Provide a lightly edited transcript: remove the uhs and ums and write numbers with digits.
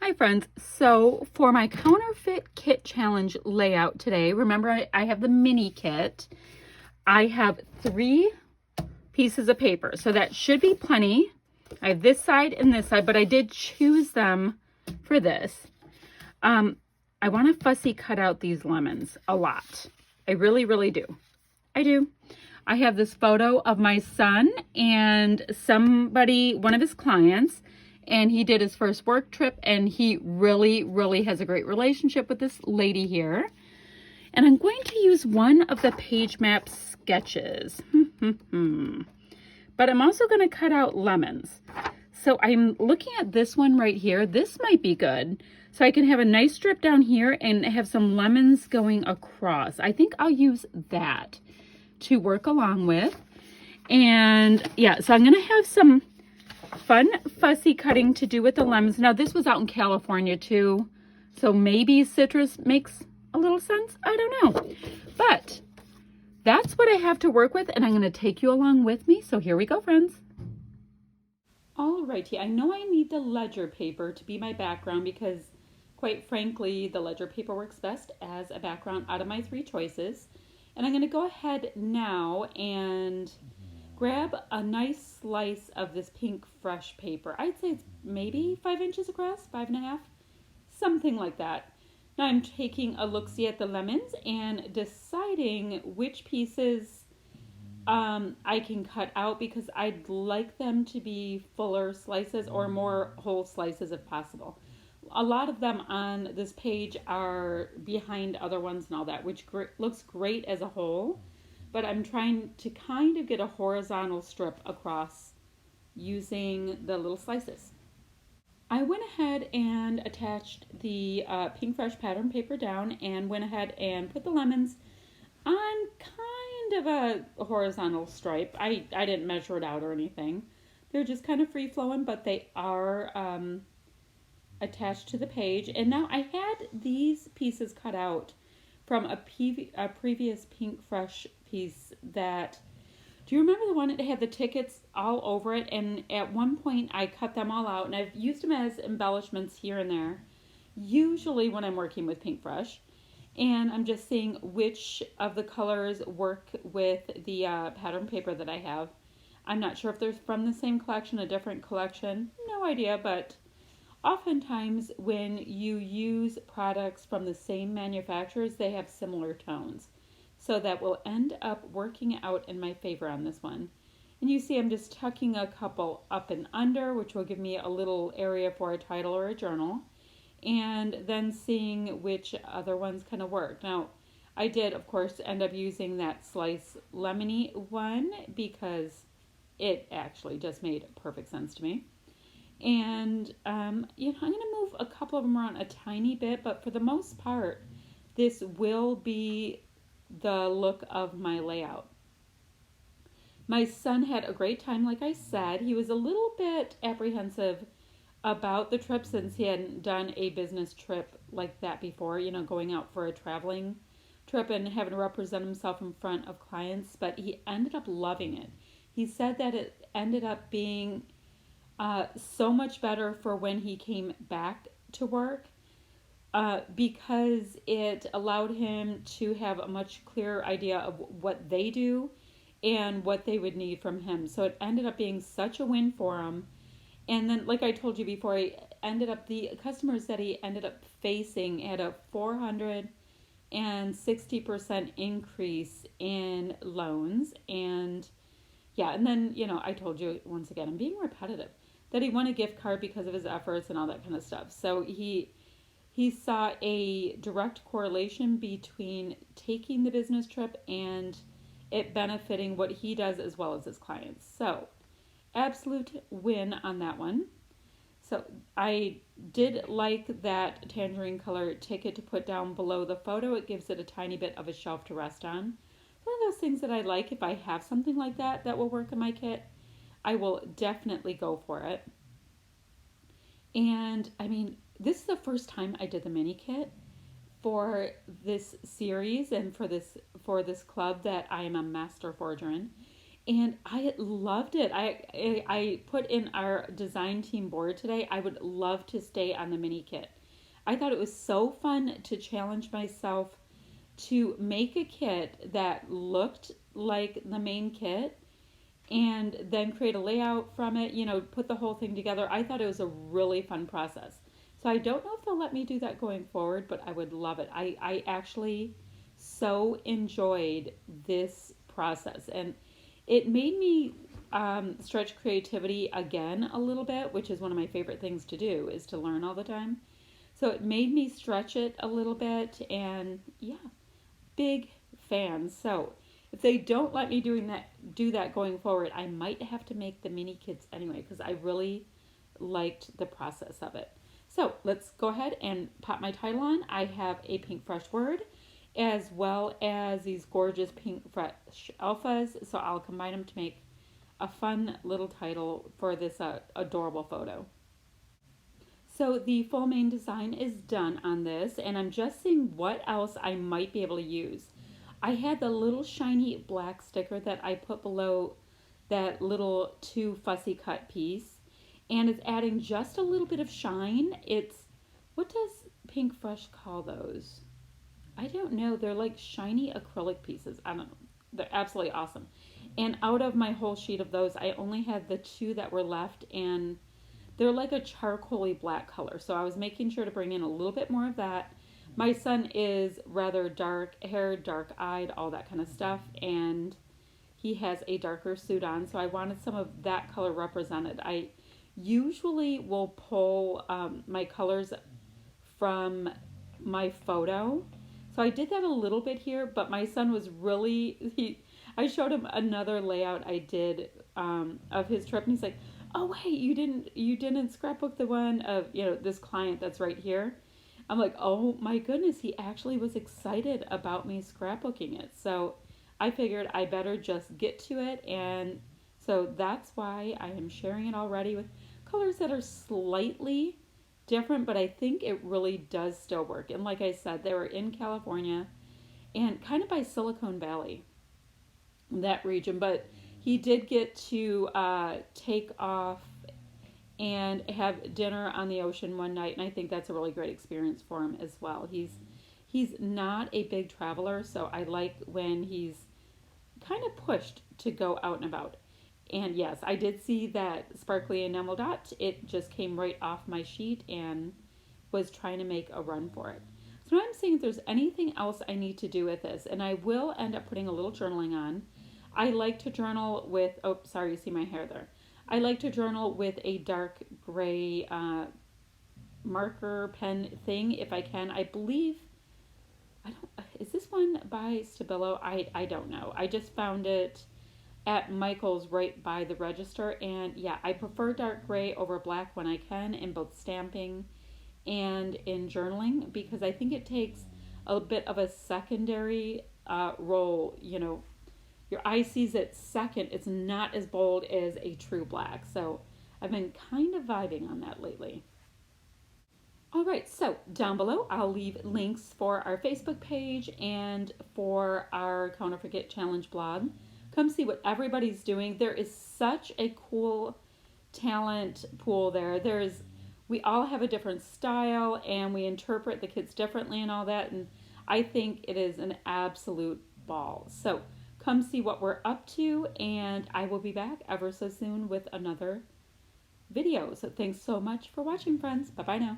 Hi friends, so for my Counterfeit Kit Challenge layout today, remember I have the mini kit. I have 3 pieces of paper, so that should be plenty. I have this side and this side, but I did choose them for this. I want to fussy cut out these lemons a lot. I really do. I do. I have this photo of my son and one of his clients, and he did his first work trip, and he really has a great relationship with this lady here. And I'm going to use one of the page map sketches. But I'm also going to cut out lemons. So I'm looking at this one right here. This might be good. So I can have a nice strip down here and have some lemons going across. I think I'll use that to work along with. And yeah, so I'm going to have some fun fussy cutting to do with the lemons. Now this was out in California too, so maybe citrus makes a little sense. I don't know, but that's what I have to work with, and I'm going to take you along with me. So here we go, friends. Alrighty, I know I need the ledger paper to be my background because quite frankly the ledger paper works best as a background out of my 3 choices. And I'm going to go ahead now and grab a nice slice of this pink fresh paper. I'd say it's maybe 5 inches across, 5.5, something like that. Now I'm taking a look-see at the lemons and deciding which pieces I can cut out because I'd like them to be fuller slices or more whole slices if possible. A lot of them on this page are behind other ones and all that, which looks great as a whole. But I'm trying to kind of get a horizontal strip across using the little slices. I went ahead and attached the pink fresh pattern paper down and went ahead and put the lemons on kind of a horizontal stripe. I didn't measure it out or anything. They're just kind of free flowing, but they are attached to the page. And now I had these pieces cut out from a previous pink fresh piece that, do you remember the one that had the tickets all over it? And at one point I cut them all out and I've used them as embellishments here and there, usually when I'm working with pink fresh. And I'm just seeing which of the colors work with the pattern paper that I have. I'm not sure if they're from the same collection, a different collection, no idea, but oftentimes when you use products from the same manufacturers, they have similar tones. So that will end up working out in my favor on this one. And you see I'm just tucking a couple up and under, which will give me a little area for a title or a journal. And then seeing which other ones kind of work. Now, I did, of course, end up using that slice lemony one because it actually just made perfect sense to me. And, I'm going to move a couple of them around a tiny bit, but for the most part, this will be the look of my layout. My son had a great time, like I said. He was a little bit apprehensive about the trip since he hadn't done a business trip like that before, going out for a traveling trip and having to represent himself in front of clients, but he ended up loving it. He said that it ended up being so much better for when he came back to work because it allowed him to have a much clearer idea of what they do and what they would need from him. So it ended up being such a win for him. And then, like I told you before, the customers that he ended up facing had a 460% increase in loans. And yeah, and then, I told you once again, I'm being repetitive, that he won a gift card because of his efforts and all that kind of stuff. So he saw a direct correlation between taking the business trip and it benefiting what he does as well as his clients. So absolute win on that one. So I did like that tangerine color ticket to put down below the photo. It gives it a tiny bit of a shelf to rest on. One of those things that I like. If I have something like that will work in my kit, I will definitely go for it. And I mean, this is the first time I did the mini kit for this series and for this club that I am a master forger in. and I loved it. I put in our design team board today. I would love to stay on the mini kit. I thought it was so fun to challenge myself to make a kit that looked like the main kit and then create a layout from it, put the whole thing together. I thought it was a really fun process. So I don't know if they'll let me do that going forward, but I would love it. I actually so enjoyed this process, and it made me stretch creativity again a little bit, which is one of my favorite things to do, is to learn all the time. So it made me stretch it a little bit, and yeah, big fan. So if they don't let me do that going forward, I might have to make the mini kits anyway because I really liked the process of it. So let's go ahead and pop my title on. I have a pink fresh word as well as these gorgeous pink fresh alphas. So I'll combine them to make a fun little title for this adorable photo. So the full main design is done on this, and I'm just seeing what else I might be able to use. I had the little shiny black sticker that I put below that little too fussy cut piece, and it's adding just a little bit of shine. What does Pink Fresh call those? I don't know. They're like shiny acrylic pieces. I don't know. They're absolutely awesome. And out of my whole sheet of those, I only had the two that were left, and they're like a charcoaly black color. So I was making sure to bring in a little bit more of that. My son is rather dark haired, dark eyed, all that kind of stuff. And he has a darker suit on. So I wanted some of that color represented. I usually will pull my colors from my photo. So I did that a little bit here, but my son was I showed him another layout I did of his trip, and he's like, "Oh wait, you didn't scrapbook the one of this client that's right here." I'm like, "Oh my goodness, he actually was excited about me scrapbooking it." So I figured I better just get to it, and so that's why I am sharing it already with colors that are slightly different, but I think it really does still work. And like I said, they were in California and kind of by Silicon Valley, that region, but he did get to take off and have dinner on the ocean one night, and I think that's a really great experience for him as well. He's not a big traveler, so I like when he's kind of pushed to go out and about. And yes, I did see that sparkly enamel dot. It just came right off my sheet and was trying to make a run for it. So now I'm seeing if there's anything else I need to do with this, and I will end up putting a little journaling on. I like to journal with, oh, sorry, you see my hair there. I like to journal with a dark gray marker pen thing if I can. I believe, is this one by Stabilo? I don't know. I just found it at Michael's right by the register, and yeah, I prefer dark gray over black when I can in both stamping and in journaling because I think it takes a bit of a secondary role. Your eye sees it second. It's not as bold as a true black. So I've been kind of vibing on that lately. All right, so down below, I'll leave links for our Facebook page and for our Counterfeit Kit Challenge blog. Come see what everybody's doing. There is such a cool talent pool there. We all have a different style and we interpret the kits differently and all that. And I think it is an absolute ball. So come see what we're up to, and I will be back ever so soon with another video. So thanks so much for watching, friends. Bye-bye now.